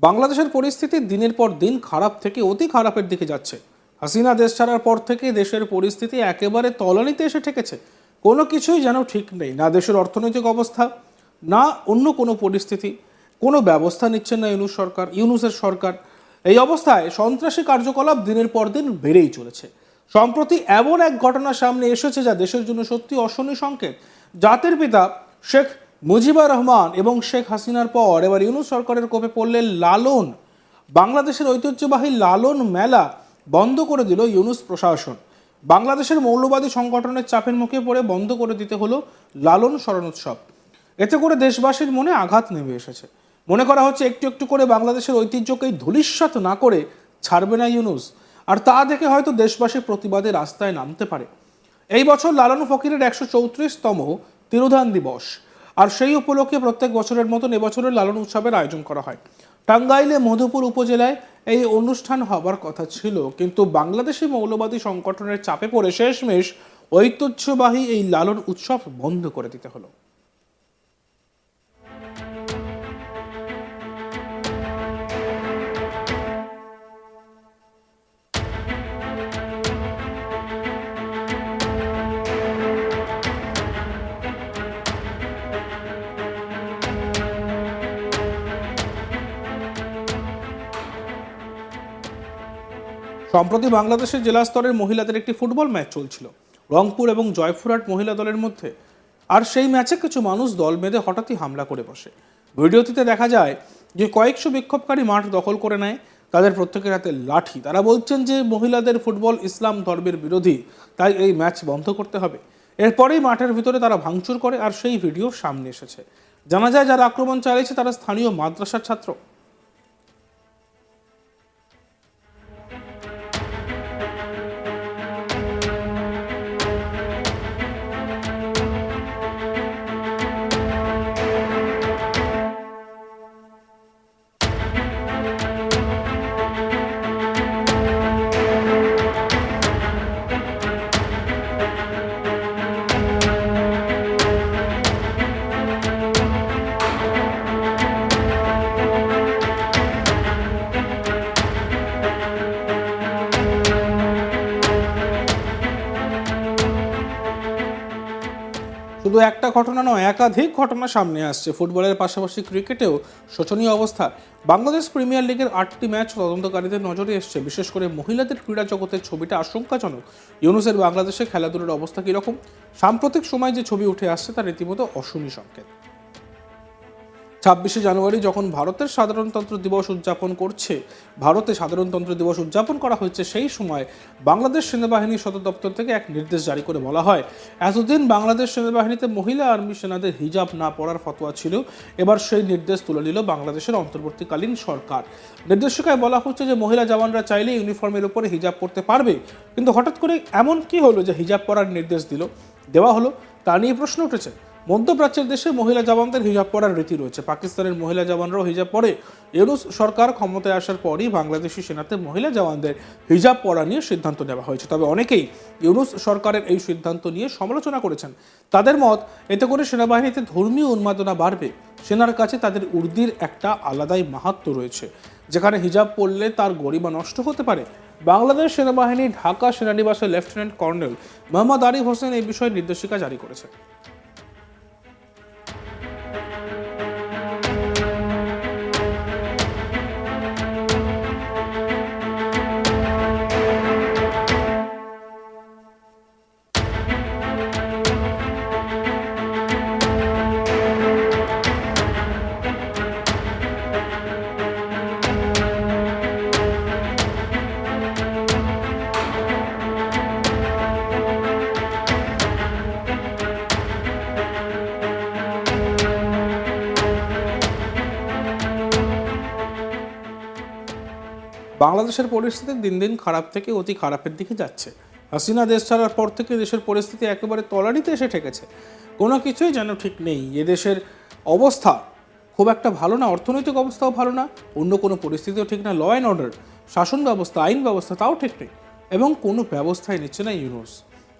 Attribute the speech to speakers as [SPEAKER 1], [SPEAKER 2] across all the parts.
[SPEAKER 1] বাংলাদেশের পরিস্থিতি দিনের পর দিন খারাপ থেকে অতি খারাপের দিকে যাচ্ছে। হাসিনা দেশ ছাড়ার পর থেকে দেশের পরিস্থিতি একেবারে তলানিতে এসে ঠেকেছে। কোনো কিছুই যেন ঠিক নেই, না দেশের অর্থনৈতিক অবস্থা, না অন্য কোনো পরিস্থিতি। কোনো ব্যবস্থা নিচ্ছেন না ইউনূসের সরকার। এই অবস্থায় সন্ত্রাসী কার্যকলাপ দিনের পর দিন বেড়েই চলেছে। সম্প্রতি এমন এক ঘটনা সামনে এসেছে যা দেশের জন্য সত্যি অশনি সংকেত। জাতির পিতা শেখ মুজিবুর রহমান এবং শেখ হাসিনার পর এবার ইউনূস সরকারের কোপে পড়লেন লালন। বাংলাদেশের ঐতিহ্যবাহী লালন মেলা বন্ধ করে দিল ইউনূস প্রশাসন। বাংলাদেশের মৌলবাদী সংগঠনের চাপের মুখে পড়ে বন্ধ করে দিতে হলো লালন স্মরণোৎসব। এতে করে দেশবাসীর মনে আঘাত নেমে এসেছে। মনে করা হচ্ছে একটু একটু করে বাংলাদেশের ঐতিহ্যকেই ধূলিসাৎ না করে ছাড়বে না ইউনূস। আর তা দেখে হয়তো দেশবাসী প্রতিবাদে রাস্তায় নামতে পারে। এই বছর লালন ফকিরের 134তম তিরোধান দিবস, আর সেই উপলক্ষে প্রত্যেক বছরের মতন এবছরের লালন উৎসবের আয়োজন করা হয়। টাঙ্গাইলে মধুপুর উপজেলায় এই অনুষ্ঠান হবার কথা ছিল, কিন্তু বাংলাদেশি মৌলবাদী সংগঠনের চাপে পড়ে শেষমেশ ঐতিহ্যবাহী এই লালন উৎসব বন্ধ করে দিতে হলো। সম্প্রতি বাংলাদেশের জেলা স্তরের মহিলাদের একটি ফুটবল ম্যাচ চলছিল রংপুর এবং জয়পুরহাট মহিলা দলের মধ্যে। আর সেই ম্যাচে কিছু মানুষ দল বেঁধে হঠাৎই হামলা করে বসে। ভিডিওটিতে দেখা যায় যে কয়েকশো বিক্ষোভকারী মাঠ দখল করে নেয়, তাদের প্রত্যেকের হাতে লাঠি। তারা বলছেন যে মহিলাদের ফুটবল ইসলাম ধর্মের বিরোধী, তাই এই ম্যাচ বন্ধ করতে হবে। এরপরেই মাঠের ভিতরে তারা ভাঙচুর করে, আর সেই ভিডিও সামনে এসেছে। জানা যায় যারা আক্রমণ চালিয়েছে তারা স্থানীয় মাদ্রাসার ছাত্র। শুধু একটা ঘটনা নয়, একাধিক ঘটনা সামনে আসছে। ফুটবলের পাশাপাশি ক্রিকেটেও শোচনীয় অবস্থা। বাংলাদেশ প্রিমিয়ার লিগের 8টি ম্যাচ তদন্তকারীদের নজরে এসছে। বিশেষ করে মহিলাদের ক্রীড়া জগতের ছবিটা আশঙ্কাজনক। ইউনূসের বাংলাদেশে খেলাধুলার অবস্থা কীরকম? সাম্প্রতিক সময় যে ছবি উঠে আসছে তা রীতিমতো অশনি সংকেত। 26শে জানুয়ারি যখন ভারতে সাধারণতন্ত্র দিবস উদযাপন করা হচ্ছে, সেই সময় বাংলাদেশ সেনাবাহিনীর সদর দপ্তর থেকে এক নির্দেশ জারি করে বলা হয়, এতদিন বাংলাদেশ সেনাবাহিনীতে মহিলা আর্মি সেনাদের হিজাব না পরার ফতোয়া ছিল। এবার সেই নির্দেশ তুলে নিল বাংলাদেশের অন্তর্বর্তীকালীন সরকার। নির্দেশিকায় বলা হচ্ছে যে মহিলা জওয়ানরা চাইলে ইউনিফর্মের উপরে হিজাব পরতে পারবে। কিন্তু হঠাৎ করে এমন কি হলো যে হিজাব পরার নির্দেশ দেওয়া হলো? তা নিয়ে প্রশ্ন উঠেছে। মধ্যপ্রাচ্যের দেশে মহিলা জওয়ানদের হিজাব পরার রীতি রয়েছে। পাকিস্তানের মহিলা জওয়ানরাও হিজাব পরে। ইউনূস সরকার ক্ষমতায় আসার পরই বাংলাদেশি সেনাতে মহিলা জওয়ানদের হিজাব পরা নিয়ে সিদ্ধান্ত নেওয়া হয়েছে। তবে অনেকেই ইউনূস সরকারের এই সিদ্ধান্ত নিয়ে সমালোচনা করেছেন। তাদের মত, এতে করে সেনাবাহিনীতে ধর্মীয় উন্মাদনা বাড়বে। সেনার কাছে তাদের উর্দির একটা আলাদাই মাহাত্ম্য রয়েছে, যেখানে হিজাব পরলে তার গরিমা নষ্ট হতে পারে। বাংলাদেশ সেনাবাহিনী ঢাকা সেনানিবাসে লেফটেন্যান্ট কর্নেল মোহাম্মদ আরিফ হোসেন এই বিষয়ে নির্দেশিকা জারি করেছে। বাংলাদেশের পরিস্থিতি দিন দিন খারাপ থেকে অতি খারাপের দিকে যাচ্ছে। হাসিনা দেশ ছাড়ার পর থেকে দেশের পরিস্থিতি একেবারে তলানিতে এসে ঠেকেছে। কোনো কিছুই যেন ঠিক নেই। এদেশের অবস্থা খুব একটা ভালো না, অর্থনৈতিক অবস্থাও ভালো না, অন্য কোনো পরিস্থিতিও ঠিক না। ল অ্যান্ড অর্ডার, শাসন ব্যবস্থা, আইন ব্যবস্থা তাও ঠিক নেই, এবং কোনো ব্যবস্থাই নিচ্ছে না ইউনূস।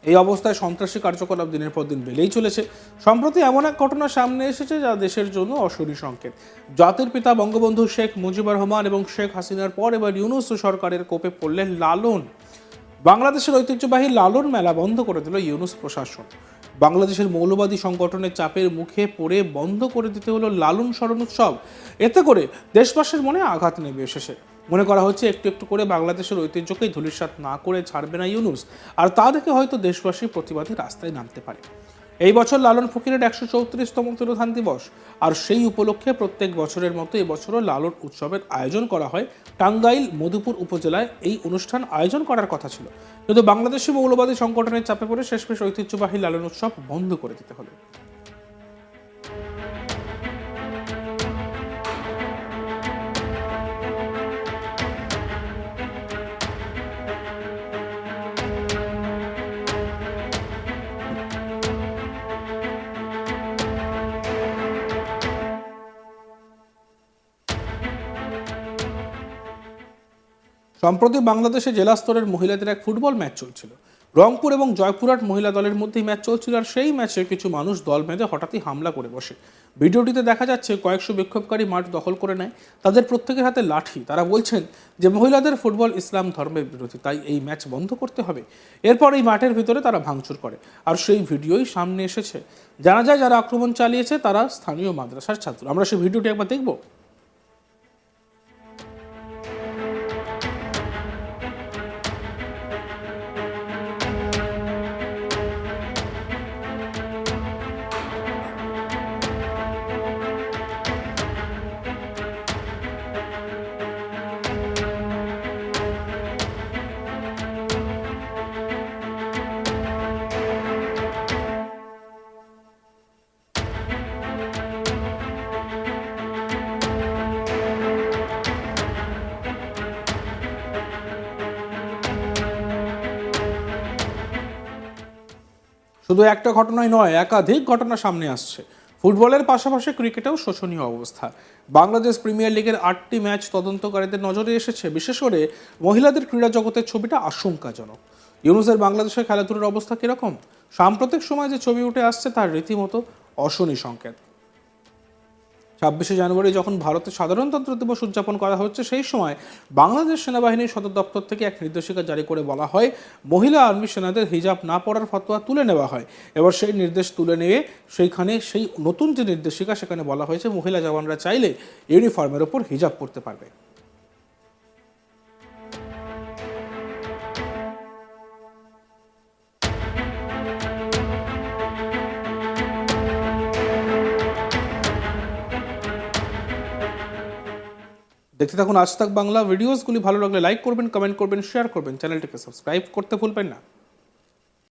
[SPEAKER 1] এই অবস্থায় সন্ত্রাসী কার্যকলাপ দিনের পর দিন বেড়েই চলেছে। সম্প্রতি এমন এক ঘটনা সামনে এসেছে যা দেশের জন্য অশনি সংকেত। জাতির পিতা বঙ্গবন্ধু শেখ মুজিবুর রহমান এবং শেখ হাসিনার পর এবার ইউনূস সরকারের কোপে পড়লেন লালন। বাংলাদেশের ঐতিহ্যবাহী লালন মেলা বন্ধ করে দিল ইউনূস প্রশাসন। বাংলাদেশের মৌলবাদী সংগঠনের চাপের মুখে পড়ে বন্ধ করে দিতে হলো লালন স্মরণ উৎসব। এতে করে দেশবাসীর মনে আঘাত নেমে এসেছে। মনে করা হচ্ছে একটু একটু করে বাংলাদেশের ঐতিহ্যকে ধূলিসাৎ না করে ছাড়বে না ইউনূস, আর তা দেখে হয়তো দেশবাসী প্রতিবাদী রাস্তায় নামতে পারে। এই বছর লালন ফকিরের 134তম তিরোধান দিবস, আর সেই উপলক্ষে প্রত্যেক বছরের মতো এবছরও লালন উৎসবের আয়োজন করা হয়। টাঙ্গাইল মধুপুর উপজেলায় এই অনুষ্ঠান আয়োজন করার কথা ছিল, কিন্তু বাংলাদেশি মৌলবাদী সংগঠনের চাপে পড়ে শেষমেশ ঐতিহ্যবাহী লালন উৎসব বন্ধ করে দিতে হলো। সম্প্রতি বাংলাদেশে জেলা স্তরের মহিলাদের এক ফুটবল ম্যাচ চলছিল। রংপুর এবং জয়পুরহাট মহিলা দলের মধ্যেই ম্যাচ চলছিল, আর সেই ম্যাচে কিছু মানুষ দল বেঁধে হঠাৎই হামলা করে বসে। ভিডিওটিতে দেখা যাচ্ছে কয়েকশো বিক্ষোভকারী মাঠ দখল করে নেয়, তাদের প্রত্যেকের হাতে লাঠি। তারা বলছেন যে মহিলাদের ফুটবল ইসলাম ধর্মের বিরোধী, তাই এই ম্যাচ বন্ধ করতে হবে। এরপর এই মাঠের ভিতরে তারা ভাঙচুর করে, আর সেই ভিডিওই সামনে এসেছে। জানা যায় যারা আক্রমণ চালিয়েছে তারা স্থানীয় মাদ্রাসার ছাত্র। আমরা সেই ভিডিওটি একবার দেখব। শুধু একটা ঘটনাই নয়, একাধিক ঘটনা সামনে আসছে। ফুটবলের পাশাপাশি ক্রিকেটেও শোচনীয় অবস্থা। বাংলাদেশ প্রিমিয়ার লিগের 8টি ম্যাচ তদন্তকারীদের নজরে এসেছে। বিশেষ করে মহিলাদের ক্রীড়া জগতের ছবিটা আশঙ্কাজনক। ইউনূসের বাংলাদেশের খেলাধুলার অবস্থা কিরকম? সাম্প্রতিক সময় যে ছবি উঠে আসছে তার রীতিমতো অশনি সংকেত। 26শে জানুয়ারি যখন ভারতের সাধারণতন্ত্র দিবস উদযাপন করা হচ্ছে, সেই সময় বাংলাদেশ সেনাবাহিনীর সদর দপ্তর থেকে এক নির্দেশিকা জারি করে বলা হয় মহিলা আর্মি সেনাদের হিজাব না পরার ফতোয়া তুলে নেওয়া হয়। এবার সেই নির্দেশ তুলে নিয়ে সেইখানে সেই নতুন যে নির্দেশিকা, সেখানে বলা হয়েছে মহিলা জওয়ানরা চাইলে ইউনিফর্মের ওপর হিজাব পরতে পারবে। দেখতে থাকুন আজ তাক বাংলা। ভিডিওসগুলি ভালো লাগলে লাইক করবেন, কমেন্ট করবেন, শেয়ার করবেন, চ্যানেলটিকে সাবস্ক্রাইব করতে ভুলবেন না।